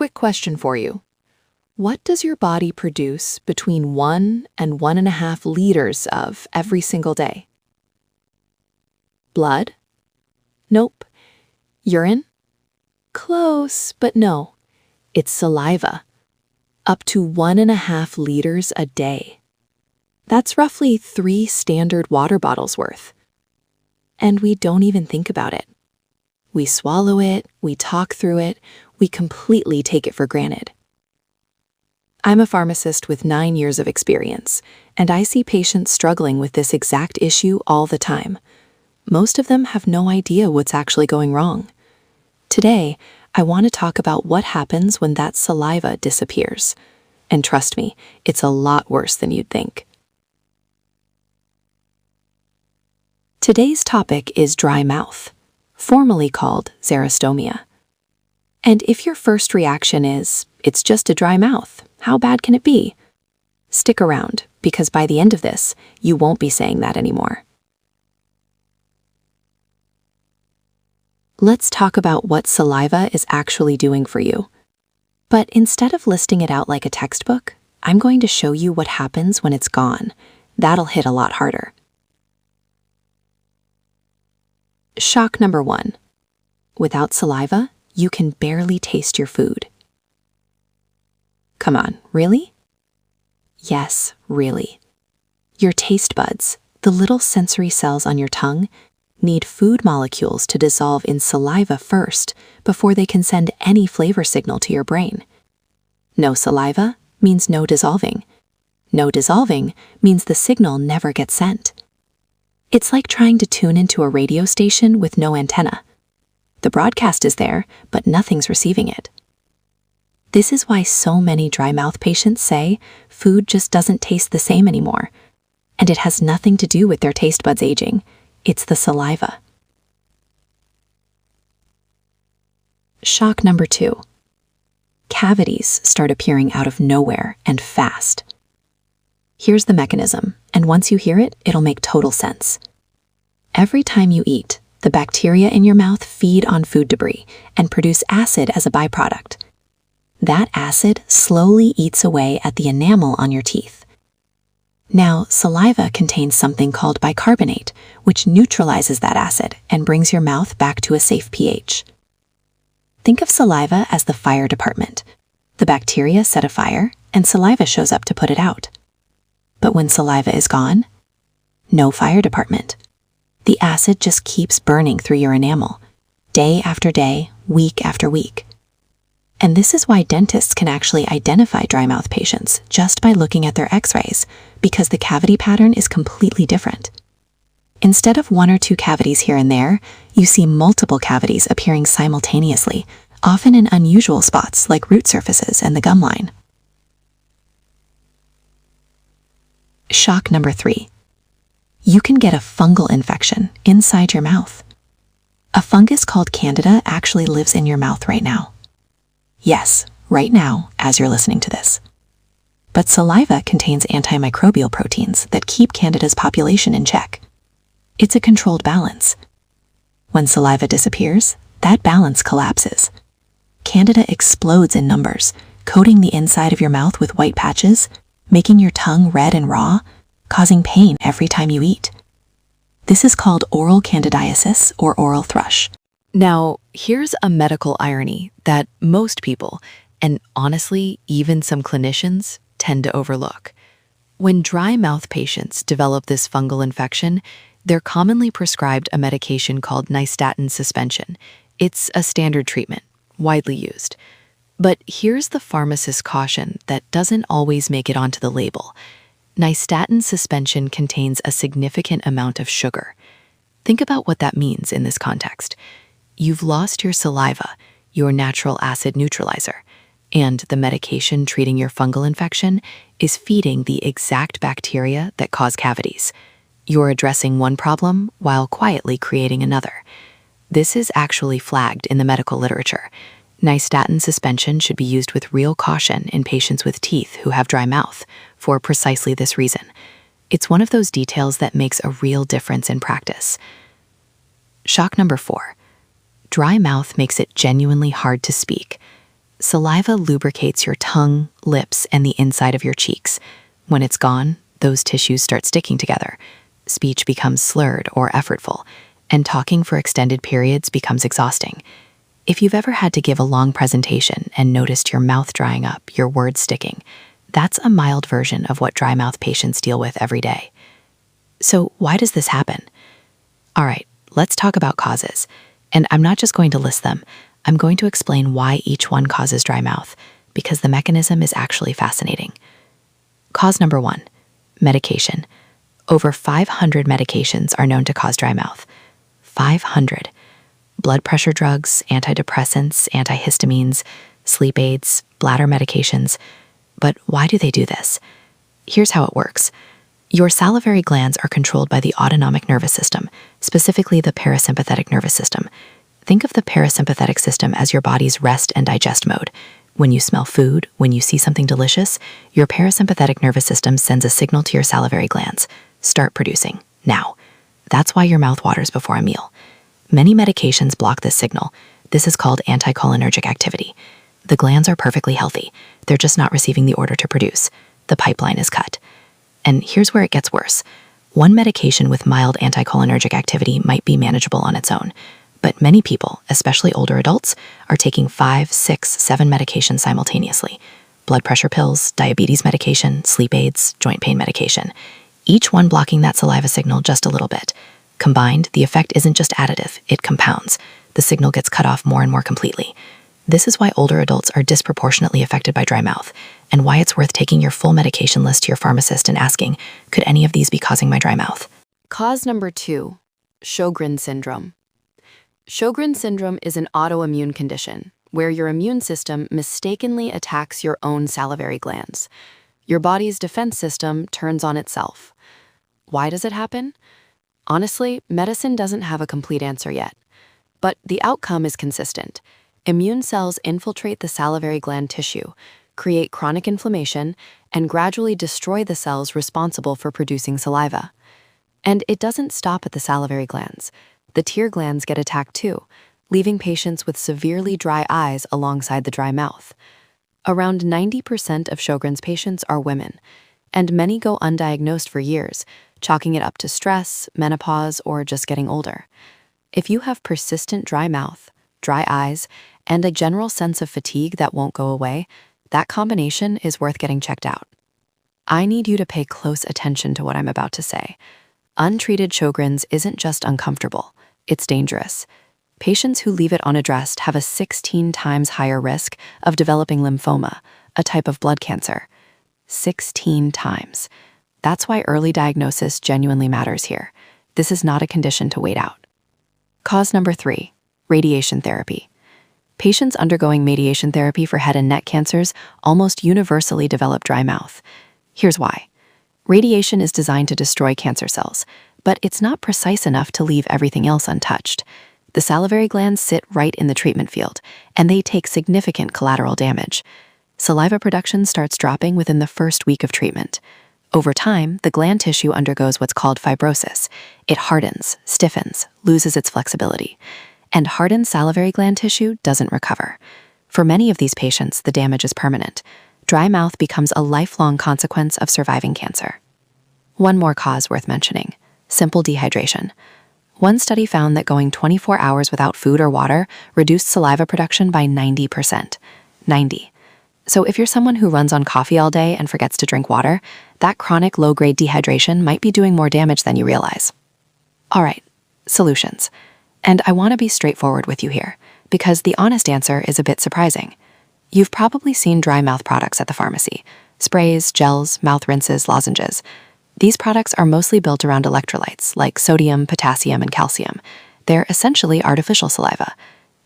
quick question for you. What does your body produce between 1 and 1.5 liters of every single day? Blood? Nope. Urine? Close, but no. It's saliva. Up to 1.5 liters a day. That's roughly 3 standard water bottles worth. And we don't even think about it. We swallow it, we talk through it, we completely take it for granted. I'm a pharmacist with 9 years of experience, and I see patients struggling with this exact issue all the time. Most of them have no idea what's actually going wrong. Today, I want to talk about what happens when that saliva disappears. And trust me, it's a lot worse than you'd think. Today's topic is dry mouth, formerly called xerostomia. And if your first reaction is, it's just a dry mouth, how bad can it be? Stick around, because by the end of this, you won't be saying that anymore. Let's talk about what saliva is actually doing for you. But instead of listing it out like a textbook, I'm going to show you what happens when it's gone. That'll hit a lot harder. Shock number 1. Without saliva, you can barely taste your food. Come on, really? Yes, really. Your taste buds, the little sensory cells on your tongue, need food molecules to dissolve in saliva first before they can send any flavor signal to your brain. No saliva means no dissolving. No dissolving means the signal never gets sent. It's like trying to tune into a radio station with no antenna. The broadcast is there, but nothing's receiving it. This is why so many dry mouth patients say food just doesn't taste the same anymore. And it has nothing to do with their taste buds aging. It's the saliva. Shock number 2. Cavities start appearing out of nowhere and fast. Here's the mechanism, and once you hear it, it'll make total sense. Every time you eat, the bacteria in your mouth feed on food debris and produce acid as a byproduct. That acid slowly eats away at the enamel on your teeth. Now, saliva contains something called bicarbonate, which neutralizes that acid and brings your mouth back to a safe pH. Think of saliva as the fire department. The bacteria set a fire, and saliva shows up to put it out. But when saliva is gone, no fire department. The acid just keeps burning through your enamel, day after day, week after week. And this is why dentists can actually identify dry mouth patients just by looking at their x-rays, because the cavity pattern is completely different. Instead of 1 or 2 cavities here and there, you see multiple cavities appearing simultaneously, often in unusual spots like root surfaces and the gum line. Shock number 3. You can get a fungal infection inside your mouth. A fungus called Candida actually lives in your mouth right now. Yes, right now, as you're listening to this. But saliva contains antimicrobial proteins that keep Candida's population in check. It's a controlled balance. When saliva disappears, that balance collapses. Candida explodes in numbers, coating the inside of your mouth with white patches, making your tongue red and raw, causing pain every time you eat. This is called oral candidiasis or oral thrush. Now, here's a medical irony that most people, and honestly, even some clinicians, tend to overlook. When dry mouth patients develop this fungal infection, they're commonly prescribed a medication called nystatin suspension. It's a standard treatment, widely used. But here's the pharmacist's caution that doesn't always make it onto the label. Nystatin suspension contains a significant amount of sugar. Think about what that means in this context. You've lost your saliva, your natural acid neutralizer, and the medication treating your fungal infection is feeding the exact bacteria that cause cavities. You're addressing one problem while quietly creating another. This is actually flagged in the medical literature. Nystatin suspension should be used with real caution in patients with teeth who have dry mouth for precisely this reason. It's one of those details that makes a real difference in practice. Shock number 4. Dry mouth makes it genuinely hard to speak. Saliva lubricates your tongue, lips, and the inside of your cheeks. When it's gone, those tissues start sticking together. Speech becomes slurred or effortful, and talking for extended periods becomes exhausting. If you've ever had to give a long presentation and noticed your mouth drying up, your words sticking, that's a mild version of what dry mouth patients deal with every day. So why does this happen? All right, let's talk about causes. And I'm not just going to list them. I'm going to explain why each one causes dry mouth, because the mechanism is actually fascinating. Cause number 1, medication. Over 500 medications are known to cause dry mouth. 500. Blood pressure drugs, antidepressants, antihistamines, sleep aids, bladder medications. But why do they do this? Here's how it works. Your salivary glands are controlled by the autonomic nervous system, specifically the parasympathetic nervous system. Think of the parasympathetic system as your body's rest and digest mode. When you smell food, when you see something delicious, your parasympathetic nervous system sends a signal to your salivary glands. Start producing, now. That's why your mouth waters before a meal. Many medications block this signal. This is called anticholinergic activity. The glands are perfectly healthy. They're just not receiving the order to produce. The pipeline is cut. And here's where it gets worse. One medication with mild anticholinergic activity might be manageable on its own. But many people, especially older adults, are taking 5, 6, 7 medications simultaneously. Blood pressure pills, diabetes medication, sleep aids, joint pain medication. Each one blocking that saliva signal just a little bit. Combined, the effect isn't just additive, it compounds. The signal gets cut off more and more completely. This is why older adults are disproportionately affected by dry mouth, and why it's worth taking your full medication list to your pharmacist and asking, could any of these be causing my dry mouth? Cause number 2, Sjögren syndrome. Sjögren syndrome is an autoimmune condition where your immune system mistakenly attacks your own salivary glands. Your body's defense system turns on itself. Why does it happen? Honestly, medicine doesn't have a complete answer yet. But the outcome is consistent. Immune cells infiltrate the salivary gland tissue, create chronic inflammation, and gradually destroy the cells responsible for producing saliva. And it doesn't stop at the salivary glands. The tear glands get attacked too, leaving patients with severely dry eyes alongside the dry mouth. Around 90% of Sjögren's patients are women, and many go undiagnosed for years, chalking it up to stress, menopause, or just getting older. If you have persistent dry mouth, dry eyes, and a general sense of fatigue that won't go away, that combination is worth getting checked out. I need you to pay close attention to what I'm about to say. Untreated Sjögren's isn't just uncomfortable, it's dangerous. Patients who leave it unaddressed have a 16 times higher risk of developing lymphoma, a type of blood cancer. 16 times. That's why early diagnosis genuinely matters here. This is not a condition to wait out. Cause number 3, radiation therapy. Patients undergoing radiation therapy for head and neck cancers almost universally develop dry mouth. Here's why. Radiation is designed to destroy cancer cells, but it's not precise enough to leave everything else untouched. The salivary glands sit right in the treatment field, and they take significant collateral damage. Saliva production starts dropping within the first week of treatment. Over time, the gland tissue undergoes what's called fibrosis. It hardens, stiffens, loses its flexibility. And hardened salivary gland tissue doesn't recover. For many of these patients, the damage is permanent. Dry mouth becomes a lifelong consequence of surviving cancer. One more cause worth mentioning: simple dehydration. One study found that going 24 hours without food or water reduced saliva production by 90%. 90. So if you're someone who runs on coffee all day and forgets to drink water, that chronic low-grade dehydration might be doing more damage than you realize. All right, solutions. And I want to be straightforward with you here, because the honest answer is a bit surprising. You've probably seen dry mouth products at the pharmacy: sprays, gels, mouth rinses, lozenges. These products are mostly built around electrolytes like sodium, potassium, and calcium. They're essentially artificial saliva.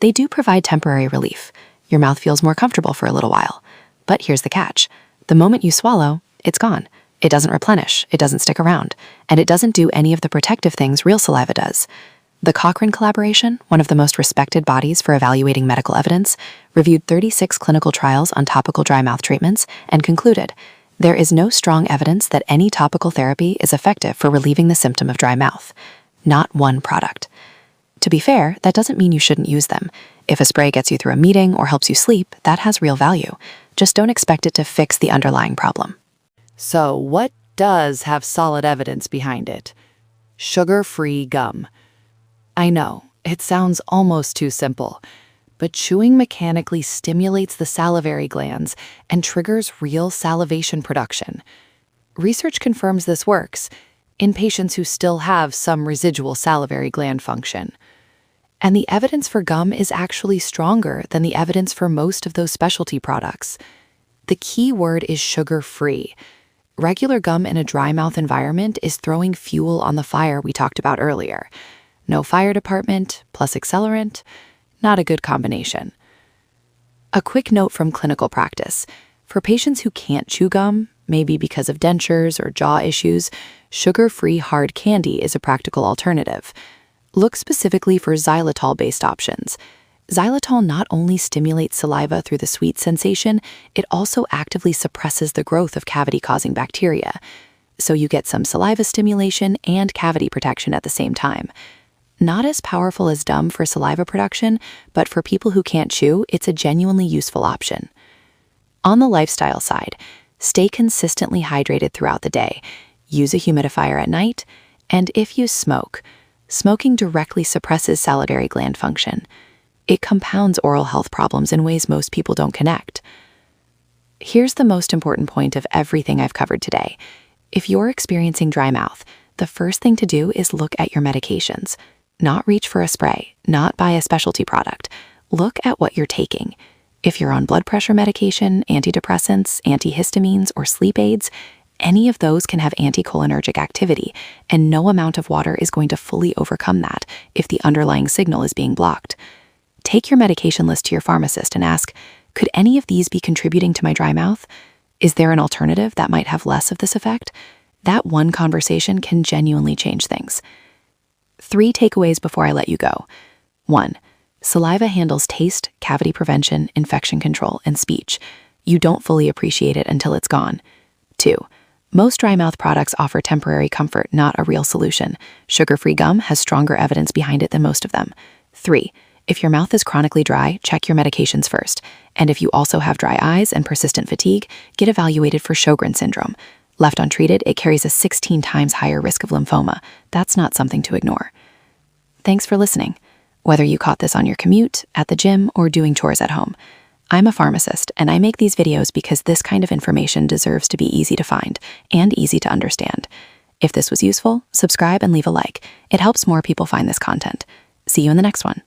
They do provide temporary relief. Your mouth feels more comfortable for a little while. But here's the catch. The moment you swallow, it's gone. It doesn't replenish, it doesn't stick around, and it doesn't do any of the protective things real saliva does. The Cochrane Collaboration, one of the most respected bodies for evaluating medical evidence, reviewed 36 clinical trials on topical dry mouth treatments and concluded there is no strong evidence that any topical therapy is effective for relieving the symptom of dry mouth. Not one product. To be fair, that doesn't mean you shouldn't use them. If a spray gets you through a meeting or helps you sleep, that has real value. Just don't expect it to fix the underlying problem. So what does have solid evidence behind it? Sugar-free gum. I know, it sounds almost too simple, but chewing mechanically stimulates the salivary glands and triggers real salivation production. Research confirms this works in patients who still have some residual salivary gland function. And the evidence for gum is actually stronger than the evidence for most of those specialty products. The key word is sugar-free. Regular gum in a dry mouth environment is throwing fuel on the fire we talked about earlier. No fire department plus accelerant, not a good combination. A quick note from clinical practice. For patients who can't chew gum, maybe because of dentures or jaw issues, sugar-free hard candy is a practical alternative. Look specifically for xylitol-based options. Xylitol not only stimulates saliva through the sweet sensation, it also actively suppresses the growth of cavity-causing bacteria. So you get some saliva stimulation and cavity protection at the same time. Not as powerful as gum for saliva production, but for people who can't chew, it's a genuinely useful option. On the lifestyle side, stay consistently hydrated throughout the day, use a humidifier at night, and if you smoke, smoking directly suppresses salivary gland function. It compounds oral health problems in ways most people don't connect. Here's the most important point of everything I've covered today. If you're experiencing dry mouth, the first thing to do is look at your medications. Not reach for a spray, not buy a specialty product. Look at what you're taking. If you're on blood pressure medication, antidepressants, antihistamines, or sleep aids, any of those can have anticholinergic activity, and no amount of water is going to fully overcome that if the underlying signal is being blocked. Take your medication list to your pharmacist and ask, could any of these be contributing to my dry mouth? Is there an alternative that might have less of this effect? That one conversation can genuinely change things. 3 takeaways before I let you go. 1. Saliva handles taste, cavity prevention, infection control, and speech. You don't fully appreciate it until it's gone. 2. Most dry mouth products offer temporary comfort, not a real solution. Sugar-free gum has stronger evidence behind it than most of them. 3. If your mouth is chronically dry, check your medications first. And if you also have dry eyes and persistent fatigue, get evaluated for Sjögren syndrome. Left untreated, it carries a 16 times higher risk of lymphoma. That's not something to ignore. Thanks for listening. Whether you caught this on your commute, at the gym, or doing chores at home, I'm a pharmacist, and I make these videos because this kind of information deserves to be easy to find and easy to understand. If this was useful, subscribe and leave a like. It helps more people find this content. See you in the next one.